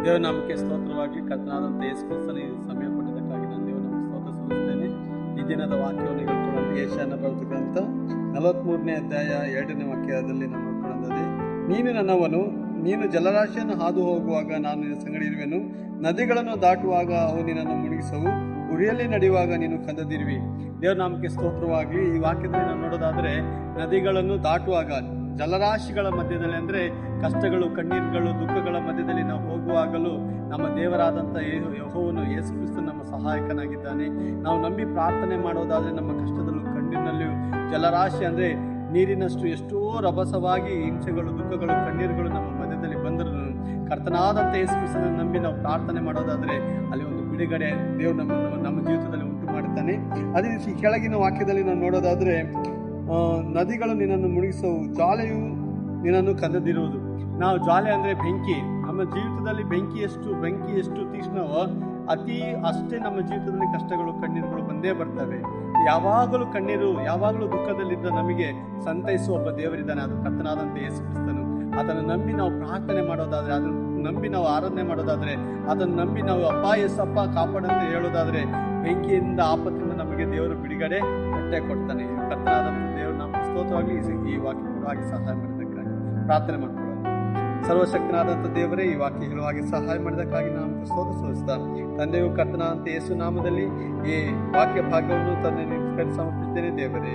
ದೇವನಾಮಕ್ಕೆ ಸ್ತೋತ್ರವಾಗಿ ಕರ್ತನಾದಂಥ ಯೇಸು ಕ್ರಿಸ್ತನ ಈ ಸಮಯ ಕೊಟ್ಟಿದ್ದಕ್ಕಾಗಿ ನಾನು ದೇವನಾಮಕ್ಕೆ ಸ್ತೋತ್ರ ಸಲ್ಲಿಸುತ್ತೇನೆ. ಈ ದಿನದ ವಾಕ್ಯವನ್ನು ಹೇಳ್ಕೊಳ್ಳೋದು ಯೆಶಾಯನ ಬರೆದ 43ನೇ ಅಧ್ಯಾಯ 2ನೇ ವಾಕ್ಯದಲ್ಲಿ ನಾವು ನೋಡ್ಕೊಳ್ಳೋದೇ, ನೀನು ನನ್ನವನು, ನೀನು ಜಲರಾಶಿಯನ್ನು ಹಾದು ಹೋಗುವಾಗ ನಾನು ನಿನ್ನ ಸಂಗಡ ಇರುವೆನು, ನದಿಗಳನ್ನು ದಾಟುವಾಗ ಅವು ನಿನ್ನನ್ನು ಮುಳುಗಿಸವು, ಉರಿಯಲ್ಲಿ ನಡೆಯುವಾಗ ನೀನು ಕಂದದಿರುವಿ. ದೇವನಾಮಕ್ಕೆ ಸ್ತೋತ್ರವಾಗಿ ಈ ವಾಕ್ಯದಲ್ಲಿ ನಾವು ನೋಡೋದಾದರೆ, ನದಿಗಳನ್ನು ದಾಟುವಾಗ, ಜಲರಾಶಿಗಳ ಮಧ್ಯದಲ್ಲಿ ಅಂದರೆ ಕಷ್ಟಗಳು, ಕಣ್ಣೀರುಗಳು, ದುಃಖಗಳ ಮಧ್ಯದಲ್ಲಿ ನಾವು ಹೋಗುವಾಗಲೂ ನಮ್ಮ ದೇವರಾದಂಥ ಯೆಹೋವನು ಯೇಸು ಕ್ರಿಸ್ತ ನಮ್ಮ ಸಹಾಯಕನಾಗಿದ್ದಾನೆ. ನಾವು ನಂಬಿ ಪ್ರಾರ್ಥನೆ ಮಾಡೋದಾದರೆ ನಮ್ಮ ಕಷ್ಟದಲ್ಲೂ ಕಣ್ಣೀರಿನಲ್ಲಿಯೂ ಜಲರಾಶಿ ಅಂದರೆ ನೀರಿನಷ್ಟು ಎಷ್ಟೋ ರಭಸವಾಗಿ ಹಿಂಸೆಗಳು, ದುಃಖಗಳು, ಕಣ್ಣೀರುಗಳು ನಮ್ಮ ಮಧ್ಯದಲ್ಲಿ ಬಂದರೂ ಕರ್ತನಾದಂಥ ಯೇಸು ಕ್ರಿಸ್ತನನ್ನು ನಂಬಿ ನಾವು ಪ್ರಾರ್ಥನೆ ಮಾಡೋದಾದರೆ ಅಲ್ಲಿ ಒಂದು ಬಿಡುಗಡೆ ದೇವರು ನಮ್ಮ ಜೀವಿತದಲ್ಲಿ ಉಂಟು ಮಾಡುತ್ತಾನೆ. ಅದೇ ರೀತಿ ಕೆಳಗಿನ ವಾಕ್ಯದಲ್ಲಿ ನಾವು ನೋಡೋದಾದರೆ, ನದಿಗಳು ನಿನ್ನನ್ನು ಮುಳುಗಿಸವು, ಜ್ವಾಲೆಯು ನಿನ್ನನ್ನು ಕಂದದಿರುವುದು. ನಾವು ಜ್ವಾಲೆ ಅಂದರೆ ಬೆಂಕಿ. ನಮ್ಮ ಜೀವಿತದಲ್ಲಿ ಬೆಂಕಿ ಎಷ್ಟು ತೀಕ್ಷ್ಣವೋ ಅಷ್ಟೇ ನಮ್ಮ ಜೀವಿತದಲ್ಲಿ ಕಷ್ಟಗಳು, ಕಣ್ಣೀರುಗಳು ಬಂದೇ ಬರ್ತವೆ. ಯಾವಾಗಲೂ ಕಣ್ಣೀರು, ಯಾವಾಗಲೂ ದುಃಖದಲ್ಲಿದ್ದ ನಮಗೆ ಸಂತೈಸುವ ಒಬ್ಬ ದೇವರಿದ್ದಾನೆ, ಅದು ಕರ್ತನಾದಂಥ ಯೇಸು ಕ್ರಿಸ್ತನು. ಅದನ್ನು ನಂಬಿ ನಾವು ಪ್ರಾರ್ಥನೆ ಮಾಡೋದಾದರೆ, ಅದನ್ನು ನಂಬಿ ನಾವು ಆರಾಧನೆ ಮಾಡೋದಾದರೆ, ಅದನ್ನು ನಂಬಿ ನಾವು ಅಪ್ಪ ಯೇಸಪ್ಪ ಕಾಪಾಡಂತ ಹೇಳೋದಾದರೆ, ಬೆಂಕಿಯಿಂದ ಆಪತ್ತಿನಿಂದ ನಮಗೆ ದೇವರು ಬಿಡುಗಡೆ ಕೊಡ್ತಾನೆ. ಕರ್ತನಾದಂಥ ದೇವರು ನಮ್ಮ ಸ್ತೋತ್ರವಾಗಿ ಈ ವಾಕ್ಯ ಹೇಳುವಾಗಿ ಸಹಾಯ ಮಾಡಿದ್ದಕ್ಕಾಗಿ ಪ್ರಾರ್ಥನೆ ಮಾಡ್ಕೊಳ್ಳೋಣ. ಸರ್ವಶಕ್ತನಾದಂಥ ದೇವರೇ, ಈ ವಾಕ್ಯ ಹೇಳುವಾಗಿ ಸಹಾಯ ಮಾಡಿದ್ದಕ್ಕಾಗಿ ನಾವು ಸ್ತೋತ್ರ ಸಲ್ಲಿಸ್ತಾ, ತಂದೆಯು ಕರ್ತನಾದಂಥ ಯೇಸು ನಾಮದಲ್ಲಿ ಈ ವಾಕ್ಯ ಭಾಗವನ್ನು ತಂದೆ ಸಮರ್ಪಿಸುತ್ತೇನೆ ದೇವರೇ.